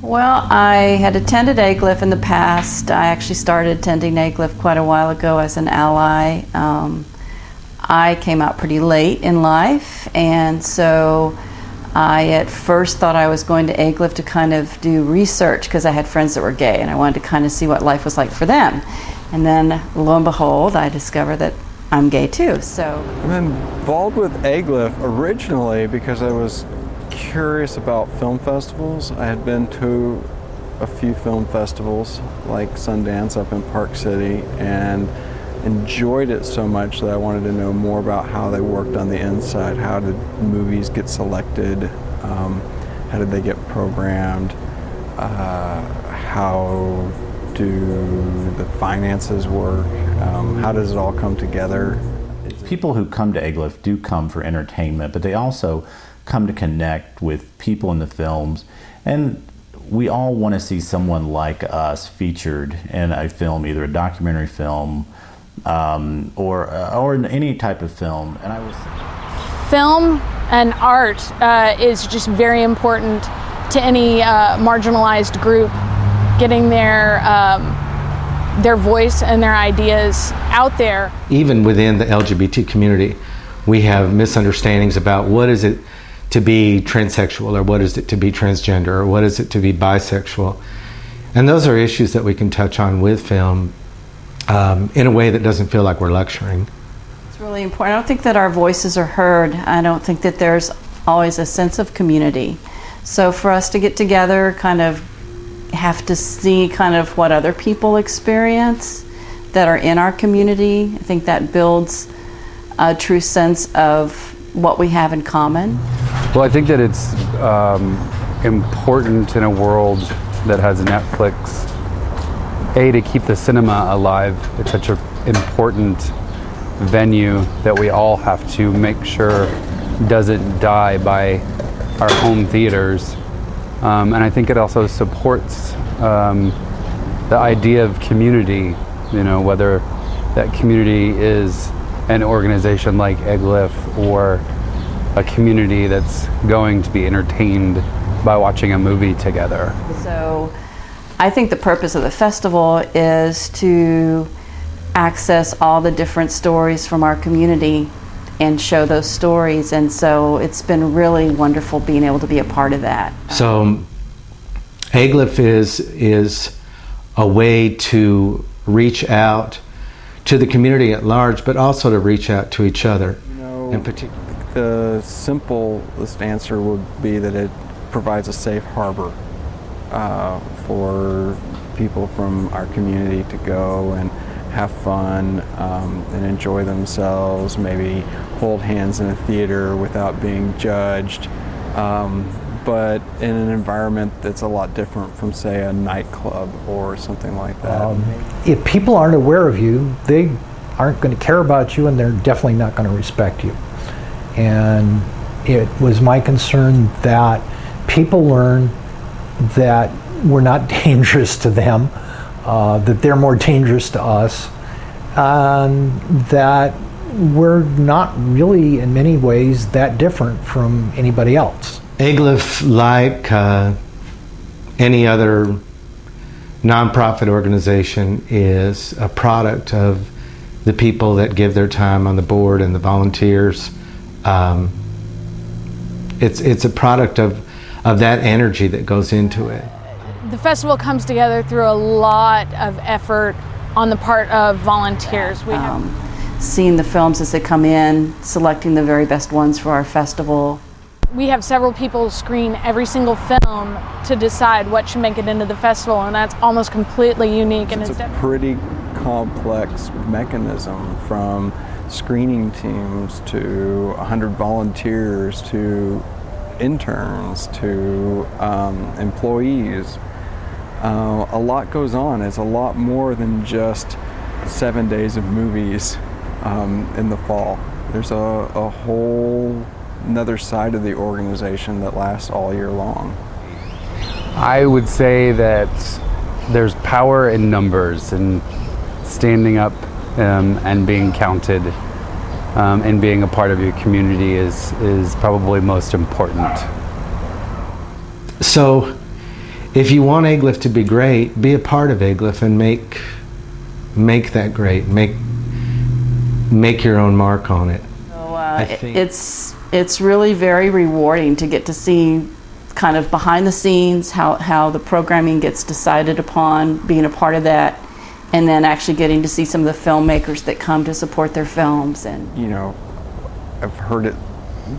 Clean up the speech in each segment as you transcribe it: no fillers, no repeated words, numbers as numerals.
Well, I had attended agliff in the past. I actually started attending agliff quite a while ago as an ally. I came out pretty late in life, and so I at first thought I was going to agliff to kind of do research because I had friends that were gay and I wanted to kind of see what life was like for them. And then lo and behold, I discovered that I'm gay too. So I'm involved with agliff originally because I was curious about film festivals. I had been to a few film festivals like Sundance up in Park City and enjoyed it so much that I wanted to know more about how they worked on the inside. How did movies get selected? How did they get programmed? How do the finances work? How does it all come together? People who come to agliff do come for entertainment, but they also come to connect with people in the films, and we all want to see someone like us featured in a film, either a documentary film or in any type of film. And film and art is just very important to any marginalized group, getting their voice and their ideas out there. Even within the LGBT community, we have misunderstandings about what is it to be transsexual, or what is it to be transgender, or what is it to be bisexual. And those are issues that we can touch on with film in a way that doesn't feel like we're lecturing. it's really important. I don't think that our voices are heard. I don't think that there's always a sense of community. So for us to get together, kind of have to see kind of what other people experience that are in our community, I think that builds a true sense of what we have in common. Well, I think that it's important in a world that has Netflix, to keep the cinema alive. It's such an important venue that we all have to make sure doesn't die by our home theaters. And I think it also supports the idea of community, whether that community is an organization like agliff or a community that's going to be entertained by watching a movie together. So I think the purpose of the festival is to access all the different stories from our community and show those stories, and so it's been really wonderful being able to be a part of that. So agliff is a way to reach out to the community at large, but also to reach out to each other in particular. The simplest answer would be that it provides a safe harbor for people from our community to go and have fun and enjoy themselves, maybe hold hands in a theater without being judged, but in an environment that's a lot different from, say, a nightclub or something like that. If people aren't aware of you, they aren't going to care about you, and they're definitely not going to respect you. And it was my concern that people learn that we're not dangerous to them, that they're more dangerous to us, that we're not really in many ways that different from anybody else. agliff, like any other nonprofit organization, is a product of the people that give their time on the board and the volunteers. It's a product of that energy that goes into it. The festival comes together through a lot of effort on the part of volunteers. We have Seeing the films as they come in, selecting the very best ones for our festival. We have several people screen every single film to decide what should make it into the festival, and that's almost completely unique. And it's a pretty complex mechanism, from screening teams to 100 volunteers to interns to employees. A lot goes on. It's a lot more than just 7 days of movies in the fall. There's a whole another side of the organization that lasts all year long. I would say that there's power in numbers, and standing up and being counted and being a part of your community is probably most important. So if you want agliff to be great, be a part of agliff and make that great. Make your own mark on it. So, it's really very rewarding to get to see kind of behind the scenes how the programming gets decided upon, being a part of that, and then actually getting to see some of the filmmakers that come to support their films. And you know, I've heard it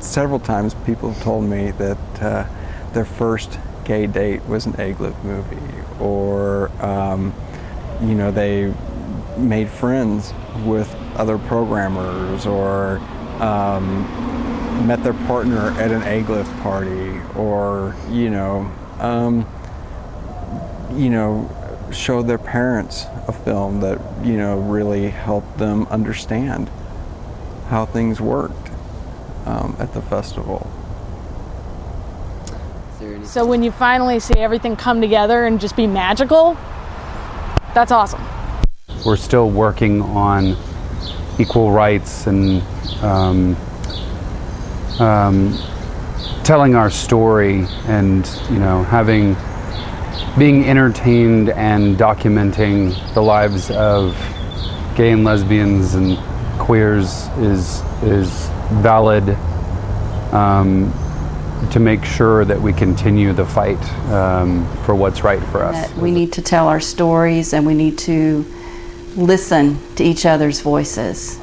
several times. People have told me that their first gay date was an agliff movie, or you know, they made friends with other programmers, or met their partner at an agliff party, or showed their parents a film that really helped them understand how things worked at the festival. So when you finally see everything come together and just be magical, that's awesome. We're still working on equal rights and telling our story, and being entertained and documenting the lives of gay and lesbians and queers is valid, to make sure that we continue the fight for what's right for us. We need to tell our stories, and we need to listen to each other's voices.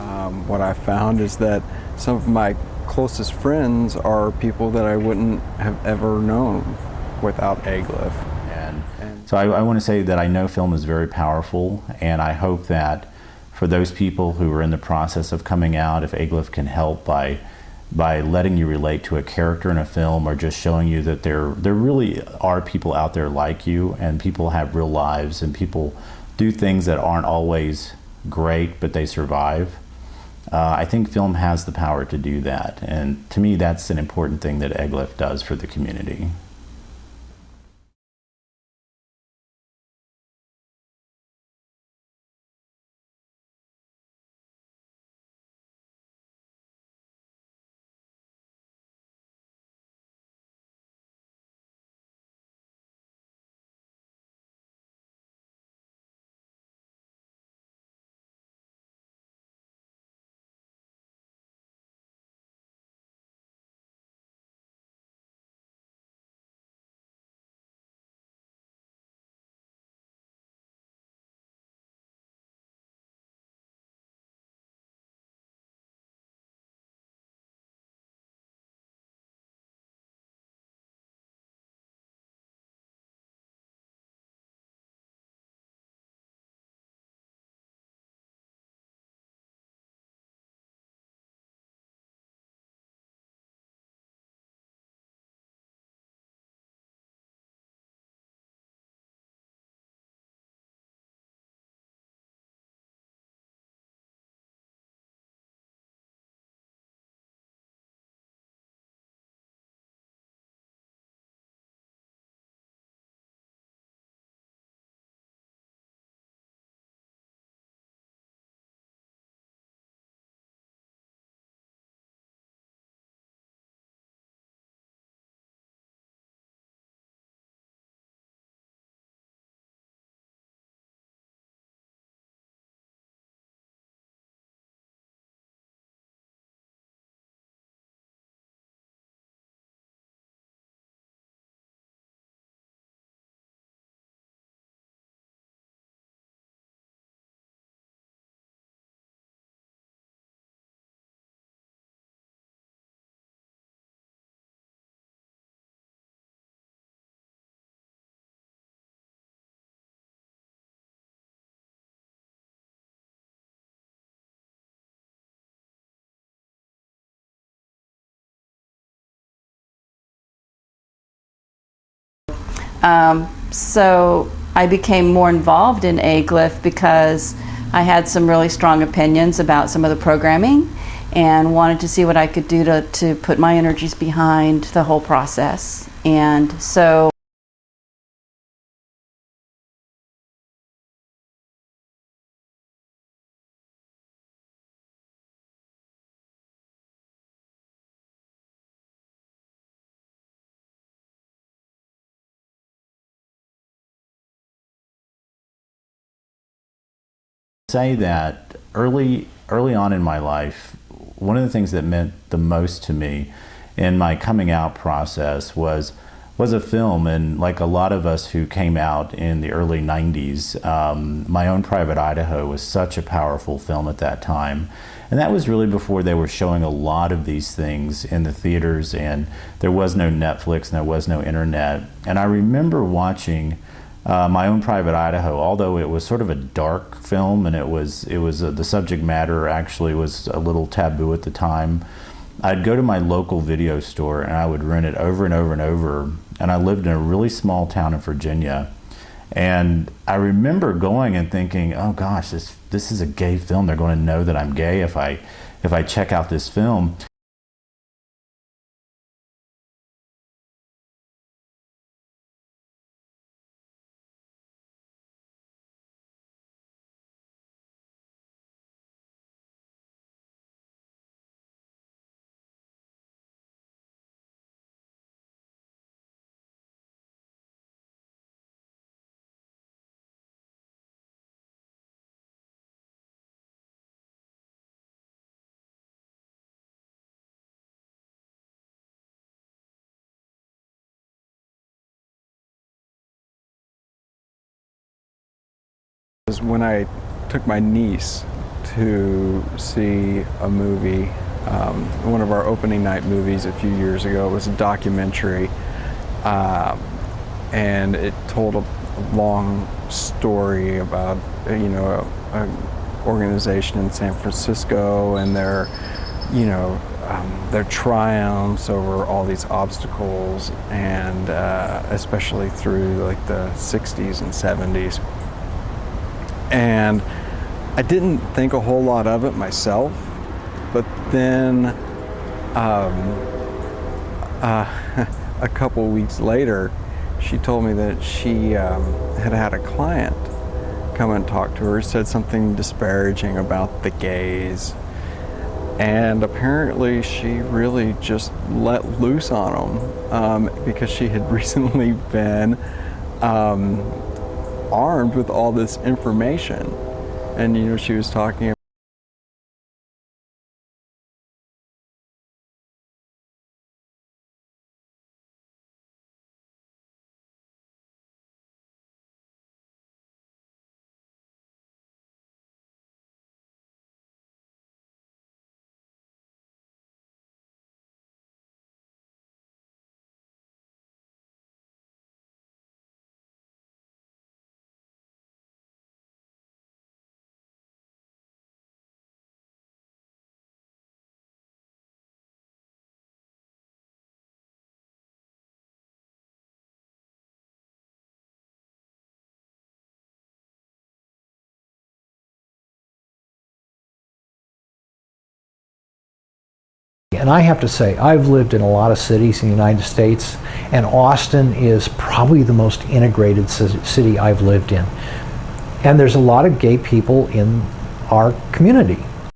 What I found is that some of my closest friends are people that I wouldn't have ever known without agliff. So I want to say that I know film is very powerful, and I hope that for those people who are in the process of coming out, if agliff can help by letting you relate to a character in a film, or just showing you that there really are people out there like you, and people have real lives, and people do things that aren't always great, but they survive. I think film has the power to do that, and to me that's an important thing that agliff does for the community. So I became more involved in agliff because I had some really strong opinions about some of the programming, and wanted to see what I could do to put my energies behind the whole process. And so say that early on in my life, one of the things that meant the most to me in my coming out process was a film. And like a lot of us who came out in the early 90s, My Own Private Idaho was such a powerful film at that time. And that was really before they were showing a lot of these things in the theaters, and there was no Netflix and there was no internet. And I remember watching My Own Private Idaho, although it was sort of a dark film, and it was the subject matter actually was a little taboo at the time. I'd go to my local video store and I would rent it over and over and over. And I lived in a really small town in Virginia. And I remember going and thinking, oh gosh, this is a gay film. They're going to know that I'm gay if I check out this film. When I took my niece to see a movie, one of our opening night movies a few years ago, it was a documentary, and it told a long story about an organization in San Francisco and their triumphs over all these obstacles, and especially through like the 60s and 70s. And I didn't think a whole lot of it myself, but then a couple weeks later, she told me that she had a client come and talk to her, said something disparaging about the gays, and apparently she really just let loose on them because she had recently been armed with all this information. And she was talking And I have to say, I've lived in a lot of cities in the United States, and Austin is probably the most integrated city I've lived in. And there's a lot of gay people in our community.